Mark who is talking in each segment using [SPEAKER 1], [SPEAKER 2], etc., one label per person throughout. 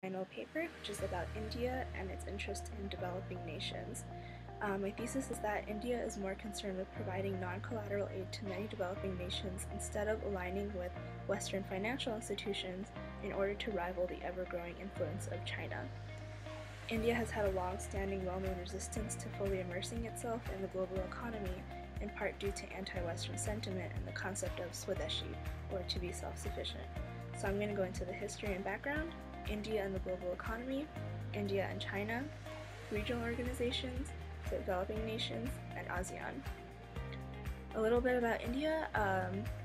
[SPEAKER 1] final paper, which is about India and its interest in developing nations. My thesis is that India is more concerned with providing non-collateral aid to many developing nations instead of aligning with Western financial institutions in order to rival the ever-growing influence of China. India has had a long-standing, well-known resistance to fully immersing itself in the global economy, in part due to anti-Western sentiment and the concept of Swadeshi, or to be self-sufficient. So I'm going to go into the history and background, India and the global economy, India and China, regional organizations, developing nations, and ASEAN. A little bit about India.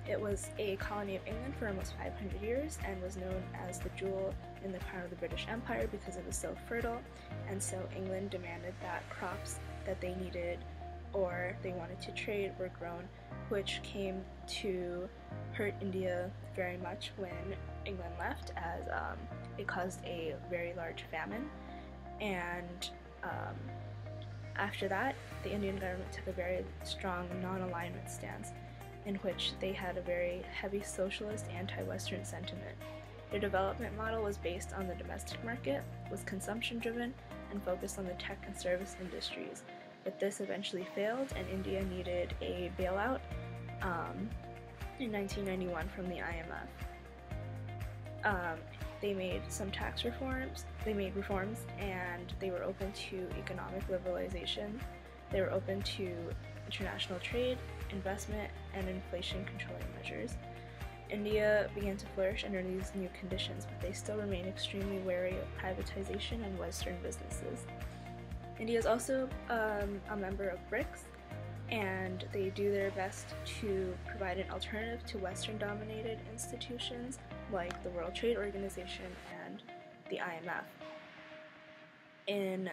[SPEAKER 1] It was a colony of England for almost 500 years and was known as the jewel in the crown of the British Empire because it was so fertile, and so England demanded that crops that they needed or they wanted to trade were grown, which came to hurt India very much when England left, as it caused a very large famine. And after that, the Indian government took a very strong non-alignment stance, in which they had a very heavy socialist, anti-Western sentiment. Their development model was based on the domestic market, was consumption-driven, and focused on the tech and service industries. But this eventually failed, and India needed a bailout in 1991 from the IMF. They made some tax reforms, and they were open to economic liberalization. They were open to international trade, investment, and inflation controlling measures. India began to flourish under these new conditions, but they still remain extremely wary of privatization and Western businesses. India is also a member of BRICS, and they do their best to provide an alternative to Western-dominated institutions like the World Trade Organization and the IMF. In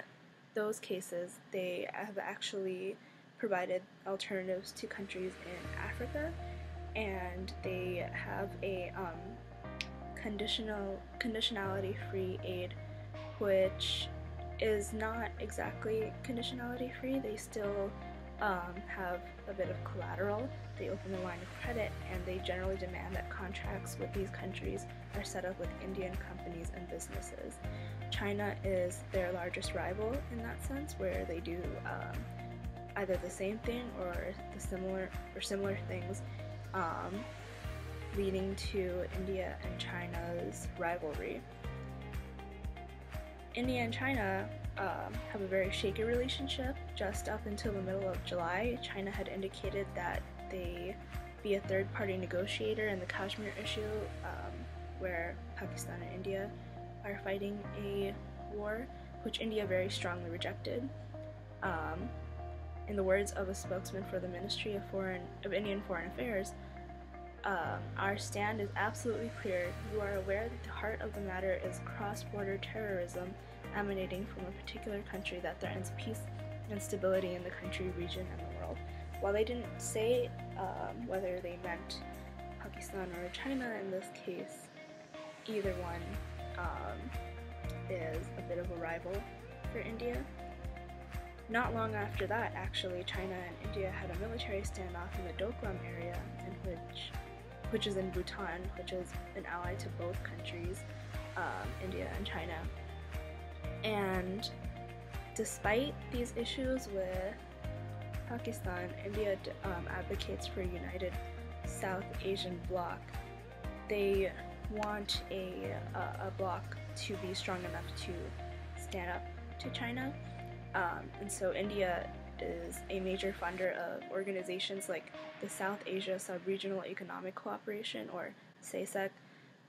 [SPEAKER 1] those cases, they have actually provided alternatives to countries in Africa, and they have a conditionality-free aid, which is not exactly conditionality-free. They still have a bit of collateral. They open a line of credit, and they generally demand that contracts with these countries are set up with Indian companies and businesses. China is their largest rival in that sense, where they do either the same thing or similar things, leading to India and China's rivalry. India and China have a very shaky relationship. Just up until the middle of July, China had indicated that they be a third-party negotiator in the Kashmir issue, where Pakistan and India are fighting a war, which India very strongly rejected. In the words of a spokesman for the Ministry of Indian Foreign Affairs, our stand is absolutely clear. You are aware that the heart of the matter is cross-border terrorism emanating from a particular country that threatens peace and stability in the country, region, and the world. While they didn't say whether they meant Pakistan or China in this case, either one is a bit of a rival for India. Not long after that, actually, China and India had a military standoff in the Doklam area, which is in Bhutan, which is an ally to both countries, India and China. And despite these issues with Pakistan, India advocates for a united South Asian bloc. They want a bloc to be strong enough to stand up to China. And so India is a major funder of organizations like the South Asia Sub-Regional Economic Cooperation, or SASEC,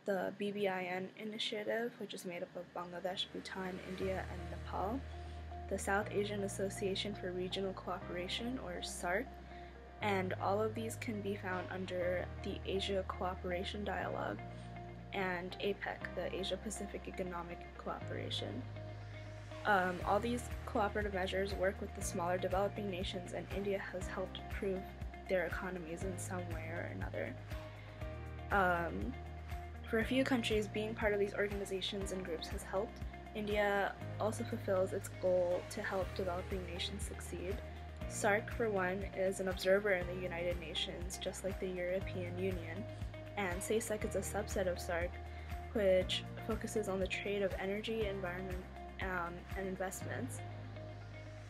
[SPEAKER 1] the BBIN initiative, which is made up of Bangladesh, Bhutan, India, and Nepal, the South Asian Association for Regional Cooperation, or SARC, and all of these can be found under the Asia Cooperation Dialogue, and APEC, the Asia Pacific Economic Cooperation. All these cooperative measures work with the smaller developing nations, and India has helped improve their economies in some way or another. For a few countries, being part of these organizations and groups has helped. India also fulfills its goal to help developing nations succeed. SARC, for one, is an observer in the United Nations, just like the European Union, and SASEC is a subset of SARC, which focuses on the trade of energy, environment, and investments.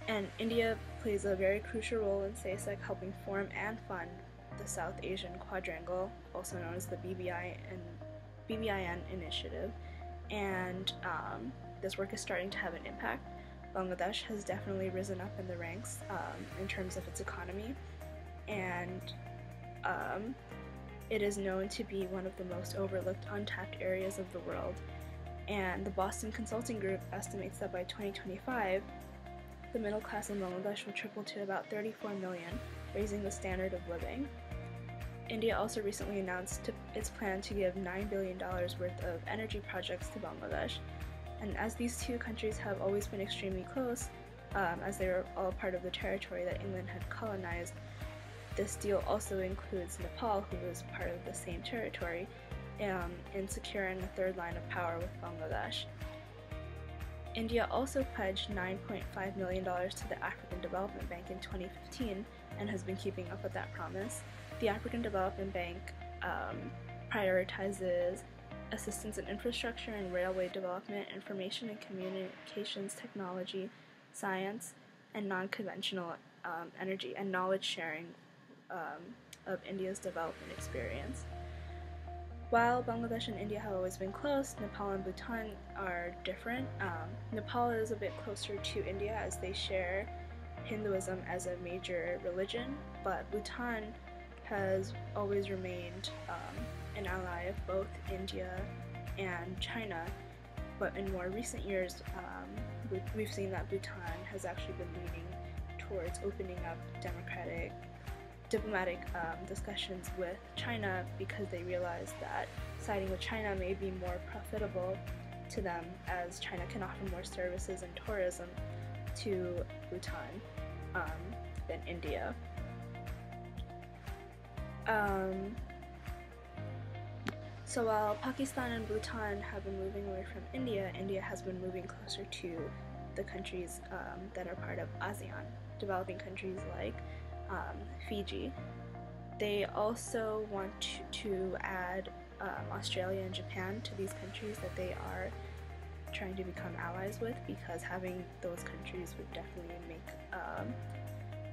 [SPEAKER 1] And India plays a very crucial role in SASEC, helping form and fund the South Asian Quadrangle, also known as the BBIN initiative. And this work is starting to have an impact. Bangladesh has definitely risen up in the ranks in terms of its economy, and it is known to be one of the most overlooked, untapped areas of the world. And the Boston Consulting Group estimates that by 2025, the middle class in Bangladesh will triple to about 34 million, raising the standard of living. India also recently announced its plan to give $9 billion worth of energy projects to Bangladesh. And as these two countries have always been extremely close, as they were all part of the territory that England had colonized, this deal also includes Nepal, who is part of the same territory, in securing a third line of power with Bangladesh. India also pledged $9.5 million to the African Development Bank in 2015 and has been keeping up with that promise. The African Development Bank prioritizes assistance in infrastructure and railway development, information and communications technology, science, and non-conventional energy and knowledge sharing of India's development experience. While Bangladesh and India have always been close, Nepal and Bhutan are different. Nepal is a bit closer to India as they share Hinduism as a major religion, but Bhutan has always remained an ally of both India and China. But in more recent years, we've seen that Bhutan has actually been leaning towards opening up diplomatic discussions with China because they realize that siding with China may be more profitable to them, as China can offer more services and tourism to Bhutan than India. So while Pakistan and Bhutan have been moving away from India, India has been moving closer to the countries that are part of ASEAN, developing countries like Fiji. They also want to add Australia and Japan to these countries that they are trying to become allies with, because having those countries would definitely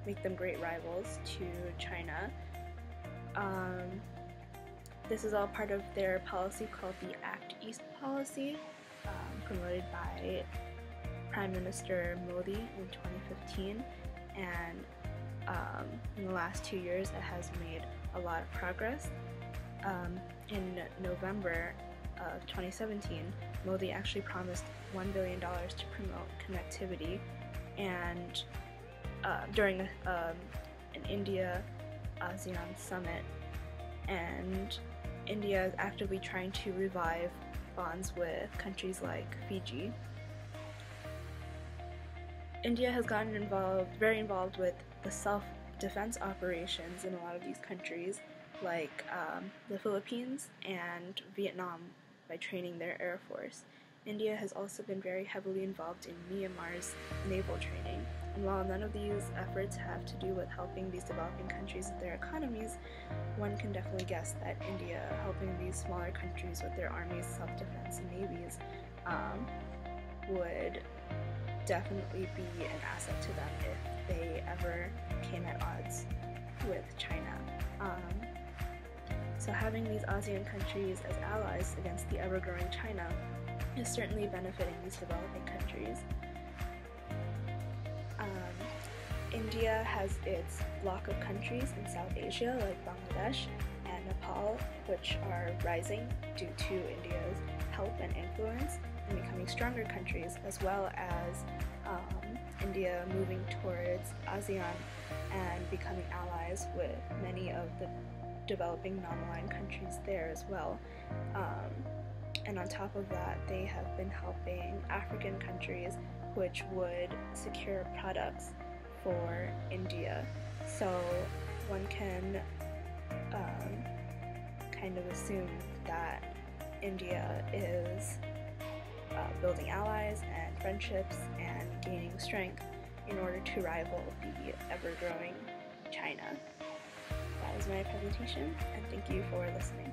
[SPEAKER 1] make them great rivals to China. This is all part of their policy called the Act East policy, promoted by Prime Minister Modi in 2015, and in the last 2 years it has made a lot of progress. In November of 2017, Modi actually promised $1 billion to promote connectivity, and during an India-ASEAN summit, and India is actively trying to revive bonds with countries like Fiji. India has gotten very involved with the self-defense operations in a lot of these countries, like the Philippines and Vietnam, by training their air force. India has also been very heavily involved in Myanmar's naval training. And while none of these efforts have to do with helping these developing countries with their economies, one can definitely guess that India helping these smaller countries with their armies, self-defense, and navies would definitely be an asset to them if they ever came at odds with China. So having these ASEAN countries as allies against the ever-growing China is certainly benefiting these developing countries. India has its block of countries in South Asia like Bangladesh and Nepal, which are rising due to India's help and influence and becoming stronger countries, as well as India moving towards ASEAN and becoming allies with many of the developing non-aligned countries there as well. And on top of that, they have been helping African countries which would secure products for India. So one can kind of assume that India is building allies and friendships and gaining strength in order to rival the ever-growing China. That is my presentation, and thank you for listening.